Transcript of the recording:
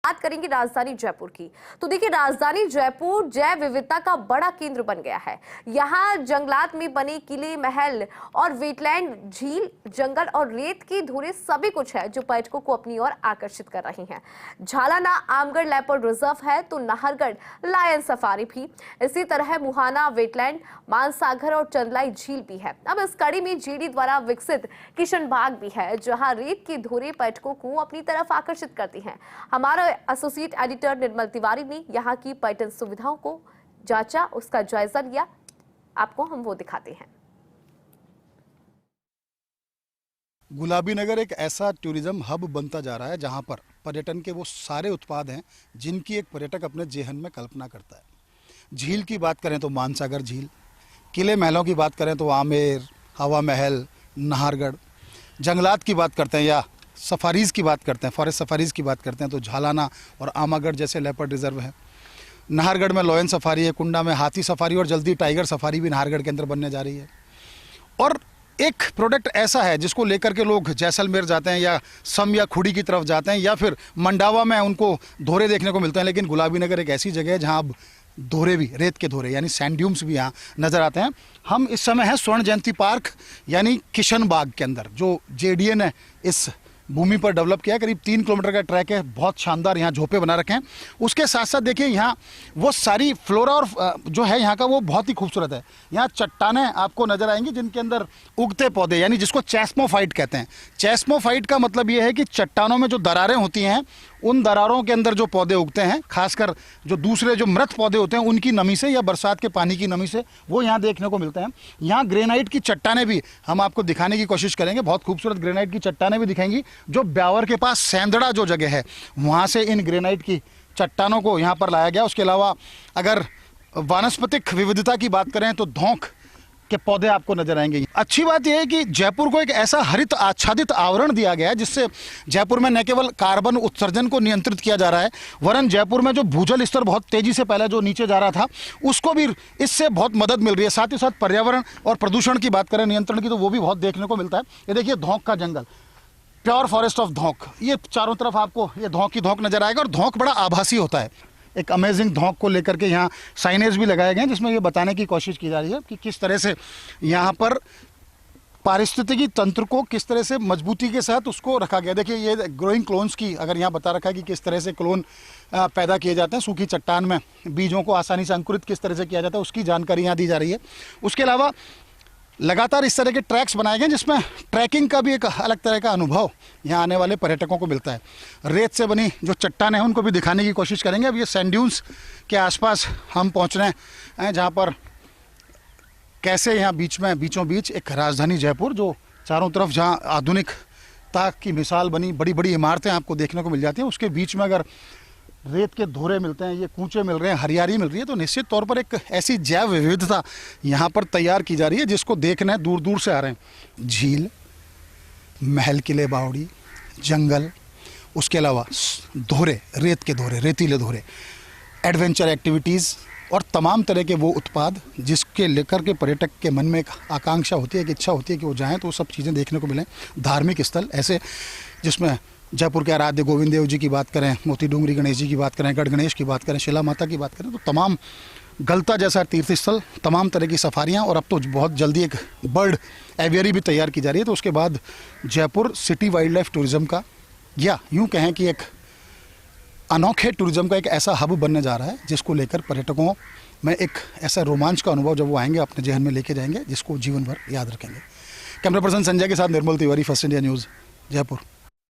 बात करेंगे राजधानी जयपुर की। तो देखिए, राजधानी जयपुर जैव विविधता का बड़ा केंद्र बन गया है। यहाँ जंगलात में बने किले, महल और वेटलैंड, झील, जंगल और रेत की धुरें सभी कुछ है जो पर्यटकों को अपनी ओर आकर्षित कर रही हैं। झालाना आमगढ़ लेपर्ड रिजर्व है तो नाहरगढ़ लायन सफारी भी। इसी तरह मुहाना वेटलैंड, मानसागर और चंदलाई झील भी है। अब इस कड़ी में जीडी द्वारा विकसित किशन बाग भी है, जहाँ रेत की धुरें पर्यटकों को अपनी तरफ आकर्षित करती हैं। हमारा एसोसिएट एडिटर निर्मल तिवारी ने यहाँ की पर्यटन सुविधाओं को जांचा, उसका जायजा लिया। आपको हम वो दिखाते हैं। गुलाबी नगर एक ऐसा टूरिज्म हब बनता जा रहा है जहां पर पर्यटन के वो सारे उत्पाद हैं जिनकी एक पर्यटक अपने जेहन में कल्पना करता है। झील की बात करें तो मानसागर झील, किले महलों की बात करें तो आमेर, हवा महल, नाहरगढ़, जंगलात की बात करते हैं या सफारीज़ की बात करते हैं, फॉरेस्ट सफारीज़ की बात करते हैं तो झालाना और आमागढ़ जैसे लेपर्ड रिजर्व है। नाहरगढ़ में लॉयन सफारी है, कुंडा में हाथी सफारी और जल्दी टाइगर सफारी भी नाहरगढ़ के अंदर बनने जा रही है। और एक प्रोडक्ट ऐसा है जिसको लेकर के लोग जैसलमेर जाते हैं या सम या खुड़ी की तरफ जाते हैं या फिर मंडावा में उनको धोरे देखने को मिलते हैं। लेकिन गुलाबी नगर एक ऐसी जगह है जहाँ अब धोरे भी, रेत के धोरे यानी सैंड ड्यून्स भी यहाँ नज़र आते हैं। हम इस समय हैं स्वर्ण जयंती पार्क यानी किशन बाग के अंदर, जो जेडीए ने इस भूमि पर डेवलप किया है। करीब 3 किलोमीटर का ट्रैक है, बहुत शानदार यहाँ झोपे बना रखे हैं। उसके साथ साथ देखिए यहाँ वो सारी फ्लोरा और जो है यहाँ का वो बहुत ही खूबसूरत है। यहाँ चट्टानें आपको नजर आएंगी जिनके अंदर उगते पौधे यानी जिसको चेस्मोफाइट कहते हैं। चेस्मोफाइट का मतलब ये है कि चट्टानों में जो दरारें होती हैं उन दरारों के अंदर जो पौधे उगते हैं, खासकर जो दूसरे जो मृत पौधे होते हैं उनकी नमी से या बरसात के पानी की नमी से वो यहाँ देखने को मिलते हैं। यहाँ ग्रेनाइट की चट्टानें भी हम आपको दिखाने की कोशिश करेंगे, बहुत खूबसूरत ग्रेनाइट की चट्टानें भी दिखाएंगी। जो ब्यावर के पास सेंदड़ा जो जगह है वहाँ से इन ग्रेनाइट की चट्टानों को यहाँ पर लाया गया। उसके अलावा अगर वानस्पतिक विविधता की बात करें तो धौंक के पौधे आपको नजर आएंगे। अच्छी बात यह है कि जयपुर को एक ऐसा हरित आच्छादित आवरण दिया गया है जिससे जयपुर में न केवल कार्बन उत्सर्जन को नियंत्रित किया जा रहा है वरन जयपुर में जो भूजल स्तर बहुत तेजी से पहले जो नीचे जा रहा था उसको भी इससे बहुत मदद मिल रही है। साथ ही साथ पर्यावरण और प्रदूषण की बात करें, नियंत्रण की, तो वो भी बहुत देखने को मिलता है। ये देखिए धौंक का जंगल, प्योर फॉरेस्ट ऑफ धौंक, ये चारों तरफ आपको ये धौंक ही धौंक नजर आएगा। और धौंक बड़ा आभासी होता है। एक अमेजिंग धौंक को लेकर के यहाँ साइनेज भी लगाए गए हैं जिसमें ये बताने की कोशिश की जा रही है कि किस तरह से यहाँ पर पारिस्थितिकी तंत्र को किस तरह से मजबूती के साथ उसको रखा गया। देखिए ये ग्रोइंग क्लोन्स की अगर यहाँ बता रखा है कि किस तरह से क्लोन पैदा किए जाते हैं, सूखी चट्टान में बीजों को आसानी से अंकुरित किस तरह से किया जाता है उसकी जानकारी यहाँ दी जा रही है। उसके अलावा लगातार इस तरह के ट्रैक्स बनाए गए जिसमें ट्रैकिंग का भी एक अलग तरह का अनुभव यहाँ आने वाले पर्यटकों को मिलता है। रेत से बनी जो चट्टान है उनको भी दिखाने की कोशिश करेंगे। अब ये सैंड ड्यून्स के आसपास हम पहुँच रहे हैं जहाँ पर कैसे यहाँ बीचों बीच एक राजधानी जयपुर जो चारों तरफ जहाँ आधुनिकता की मिसाल बनी बड़ी बड़ी इमारतें आपको देखने को मिल जाती हैं, उसके बीच में अगर रेत के धोरे मिलते हैं, ये कूचे मिल रहे हैं, हरियाली मिल रही है, तो निश्चित तौर पर एक ऐसी जैव विविधता यहाँ पर तैयार की जा रही है जिसको देखने दूर दूर से आ रहे हैं। झील, महल, किले, बावड़ी, जंगल, उसके अलावा धोरे, रेत के धोरे, रेतीले धोरे, एडवेंचर एक्टिविटीज़ और तमाम तरह के वो उत्पाद जिसके लेकर के पर्यटक के मन में एक आकांक्षा होती है, एक इच्छा होती है कि वो जाएँ तो वो सब चीज़ें देखने को मिलें। धार्मिक स्थल ऐसे जिसमें जयपुर के आराध्य गोविंद देव जी की बात करें, मोती डूंगरी गणेश जी की बात करें, गढ़ गणेश की बात करें, शिला माता की बात करें, तो तमाम गलता जैसा तीर्थ स्थल, तमाम तरह की सफारियाँ और अब तो बहुत जल्दी एक बर्ड एवियरी भी तैयार की जा रही है। तो उसके बाद Jaipur city wild life tourism का या यूँ कहें कि एक अनोखे टूरिज्म का एक ऐसा हब बनने जा रहा है जिसको लेकर पर्यटकों में एक ऐसा रोमांच का अनुभव जब वो आएंगे अपने जहन में लेके जाएंगे जिसको जीवन भर याद रखेंगे। कैमरा पर्सन संजय के साथ Nirmal Tiwari, First India News, Jaipur.